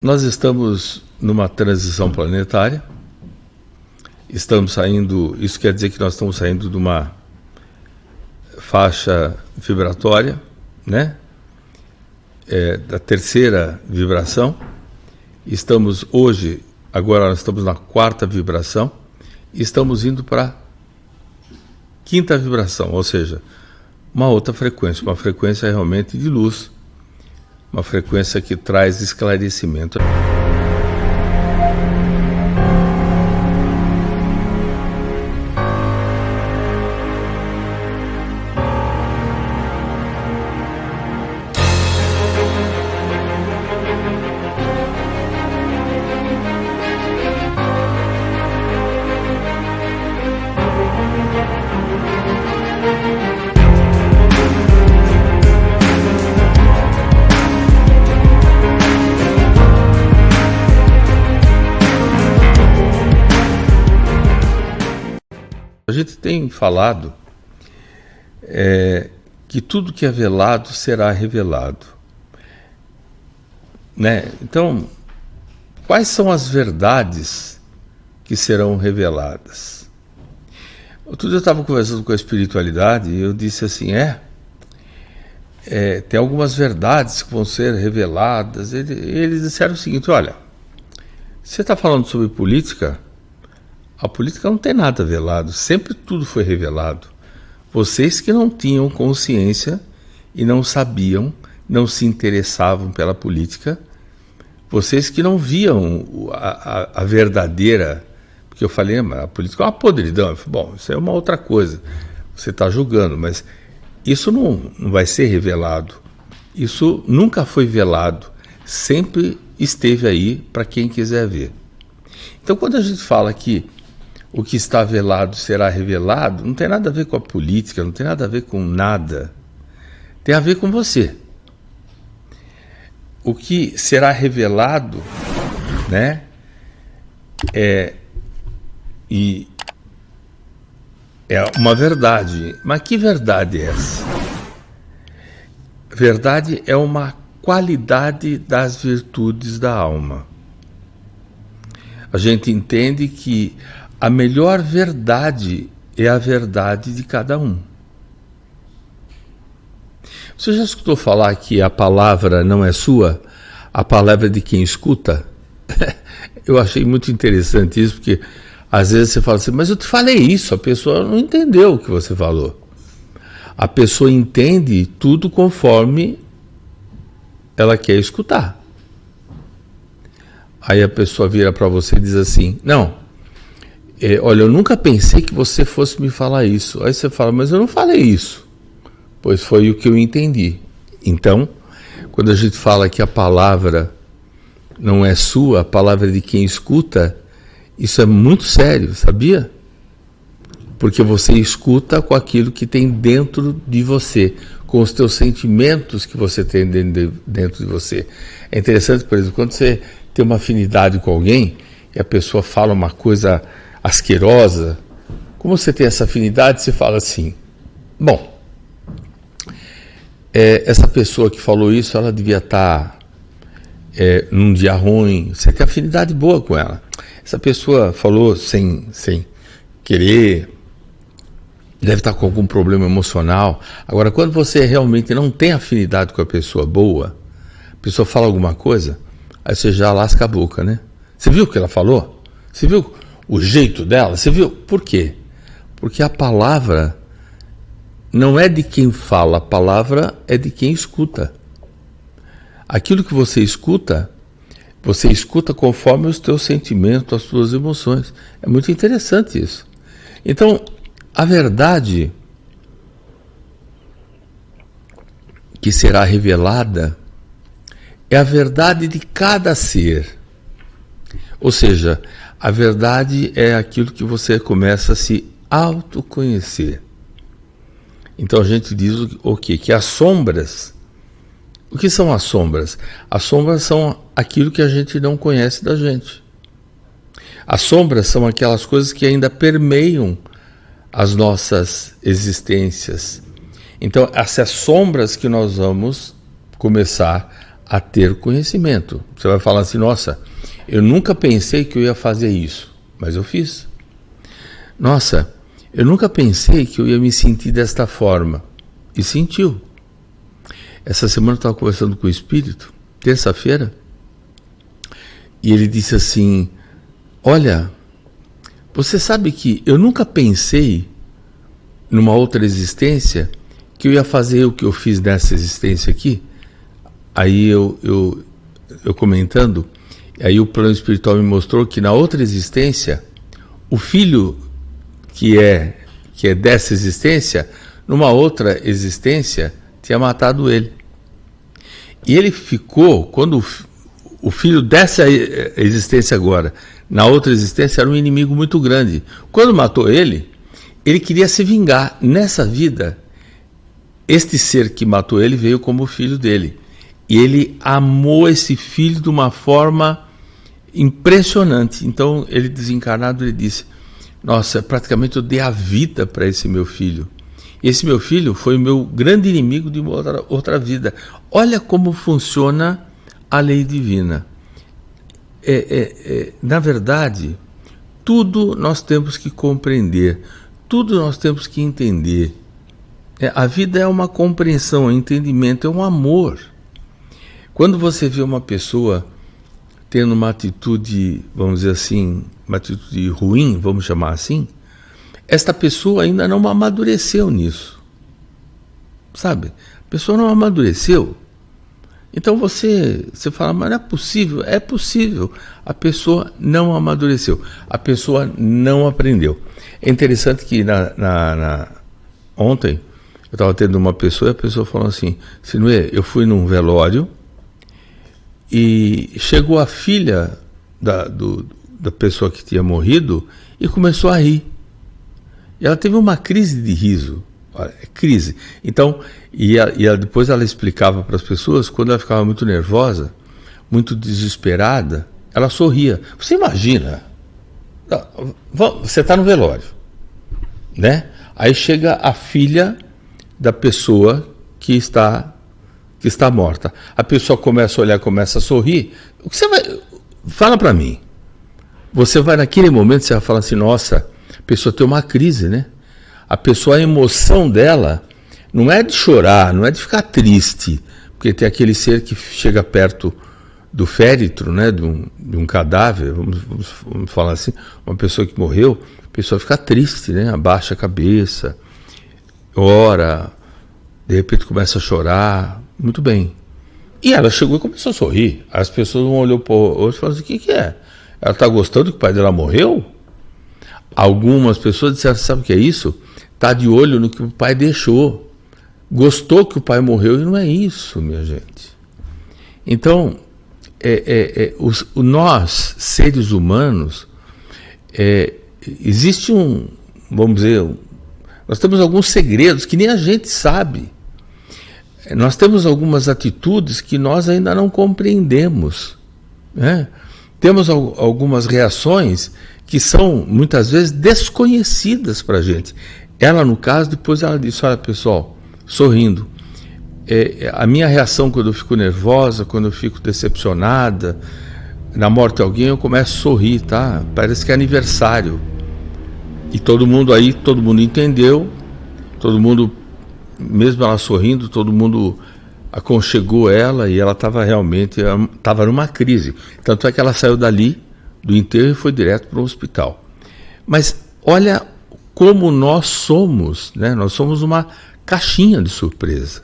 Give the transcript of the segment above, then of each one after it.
Nós estamos numa transição planetária, estamos saindo, isso quer dizer que nós estamos saindo de uma faixa vibratória, né? Da terceira vibração. Estamos hoje, agora nós estamos na quarta vibração, e estamos indo para a quinta vibração, ou seja, uma outra frequência, uma frequência realmente de luz, uma frequência que traz esclarecimento. A gente tem falado que tudo que é velado será revelado, né? Então, quais são as verdades que serão reveladas? Outro dia eu estava conversando com a espiritualidade e eu disse assim, tem algumas verdades que vão ser reveladas. Eles disseram o seguinte, olha, você está falando sobre política? A política não tem nada velado, sempre tudo foi revelado. Vocês que não tinham consciência e não sabiam, não se interessavam pela política, vocês que não viam a verdadeira, porque eu falei, mas a política é uma podridão. Eu falei, bom, isso é uma outra coisa, você está julgando, mas isso não vai ser revelado, isso nunca foi velado, sempre esteve aí para quem quiser ver. Então quando a gente fala que o que está velado será revelado, não tem nada a ver com a política, não tem nada a ver com nada. Tem a ver com você. O que será revelado, né, é uma verdade. Mas que verdade é essa? Verdade é uma qualidade das virtudes da alma. A gente entende que a melhor verdade é a verdade de cada um. Você já escutou falar que a palavra não é sua, a palavra é de quem escuta? Eu achei muito interessante isso, porque às vezes você fala assim, mas eu te falei isso, a pessoa não entendeu o que você falou. A pessoa entende tudo conforme ela quer escutar. Aí a pessoa vira para você e diz assim, não, olha, eu nunca pensei que você fosse me falar isso. Aí você fala, mas eu não falei isso. Pois foi o que eu entendi. Então, quando a gente fala que a palavra não é sua, a palavra é de quem escuta, isso é muito sério, sabia? Porque você escuta com aquilo que tem dentro de você, com os teus sentimentos que você tem dentro de você. É interessante, por exemplo, quando você tem uma afinidade com alguém e a pessoa fala uma coisa asquerosa, como você tem essa afinidade, você fala assim, bom, essa pessoa que falou isso, ela devia estar num dia ruim, você tem afinidade boa com ela. Essa pessoa falou sem querer, deve estar com algum problema emocional. Agora, quando você realmente não tem afinidade com a pessoa boa, a pessoa fala alguma coisa, aí você já lasca a boca, né? Você viu o que ela falou? Você viu o jeito dela? Você viu? Por quê? Porque a palavra não é de quem fala, a palavra é de quem escuta. Aquilo que você escuta conforme os teus sentimentos, as tuas emoções. É muito interessante isso. Então, a verdade que será revelada é a verdade de cada ser. Ou seja, a verdade é aquilo que você começa a se autoconhecer. Então a gente diz o quê? Que as sombras... O que são as sombras? As sombras são aquilo que a gente não conhece da gente. As sombras são aquelas coisas que ainda permeiam as nossas existências. Então, essas sombras que nós vamos começar a ter conhecimento. Você vai falar assim, nossa, eu nunca pensei que eu ia fazer isso, mas eu fiz. Nossa, eu nunca pensei que eu ia me sentir desta forma, e sentiu. Essa semana eu estava conversando com o Espírito, terça-feira, e ele disse assim, olha, você sabe que eu nunca pensei numa outra existência que eu ia fazer o que eu fiz nessa existência aqui? Aí eu comentando, aí o plano espiritual me mostrou que na outra existência, o filho que é dessa existência, numa outra existência, tinha matado ele. E ele ficou, quando o filho dessa existência agora, na outra existência, era um inimigo muito grande. Quando matou ele, ele queria se vingar. Nessa vida, este ser que matou ele veio como filho dele. E ele amou esse filho de uma forma impressionante. Então, ele desencarnado, ele disse, nossa, praticamente eu dei a vida para esse meu filho. Esse meu filho foi o meu grande inimigo de uma outra vida. Olha como funciona a lei divina. Na verdade, tudo nós temos que compreender, tudo nós temos que entender. A vida é uma compreensão, é um entendimento, é um amor. Quando você vê uma pessoa tendo uma atitude, vamos dizer assim, uma atitude ruim, vamos chamar assim, esta pessoa ainda não amadureceu nisso. Sabe? A pessoa não amadureceu. Então você fala, mas não é possível. É possível. A pessoa não amadureceu. A pessoa não aprendeu. É interessante que ontem eu estava tendo uma pessoa e a pessoa falou assim, Sinuê, eu fui num velório e chegou a filha da pessoa que tinha morrido e começou a rir. E ela teve uma crise de riso. Olha, crise. Então, depois ela explicava para as pessoas, quando ela ficava muito nervosa, muito desesperada, ela sorria. Você imagina, você está no velório, né? Aí chega a filha da pessoa que está morta. A pessoa começa a olhar, começa a sorrir. O que você vai... Fala para mim. Você vai naquele momento, você vai falar assim, nossa, a pessoa tem uma crise, né? A pessoa, a emoção dela não é de chorar, não é de ficar triste, porque tem aquele ser que chega perto do féretro, né, de um cadáver, vamos falar assim, uma pessoa que morreu, a pessoa fica triste, né, abaixa a cabeça, ora, de repente começa a chorar, muito bem. E ela chegou e começou a sorrir. As pessoas vão olhar para o outro e falaram assim, o que é? Ela está gostando que o pai dela morreu? Algumas pessoas disseram, sabe o que é isso? Está de olho no que o pai deixou. Gostou que o pai morreu e não é isso, minha gente. Então, nós, seres humanos, existe vamos dizer, nós temos alguns segredos que nem a gente sabe. Nós temos algumas atitudes que nós ainda não compreendemos, né? Temos algumas reações que são, muitas vezes, desconhecidas para a gente. Ela, no caso, depois ela disse, olha, pessoal, sorrindo, a minha reação quando eu fico nervosa, quando eu fico decepcionada, na morte de alguém, eu começo a sorrir, tá? Parece que é aniversário. E todo mundo entendeu, todo mundo, mesmo ela sorrindo, todo mundo aconchegou ela e ela estava numa crise. Tanto é que ela saiu dali, do enterro, e foi direto para o hospital. Mas olha como nós somos, né? Nós somos uma caixinha de surpresa.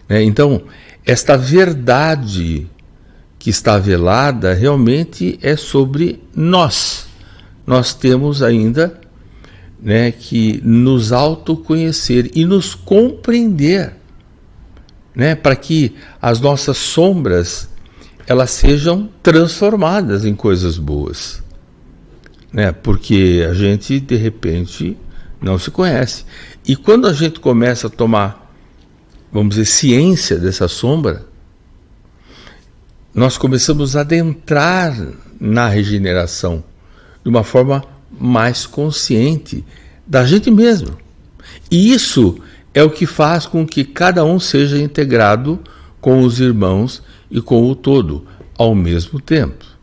Né? Então, esta verdade que está velada realmente é sobre nós. Nós temos ainda, né, que nos autoconhecer e nos compreender, né, para que as nossas sombras elas sejam transformadas em coisas boas, né, porque a gente de repente não se conhece. E quando a gente começa a tomar, vamos dizer, ciência dessa sombra, nós começamos a adentrar na regeneração de uma forma mais consciente da gente mesmo. E isso é o que faz com que cada um seja integrado com os irmãos e com o todo ao mesmo tempo.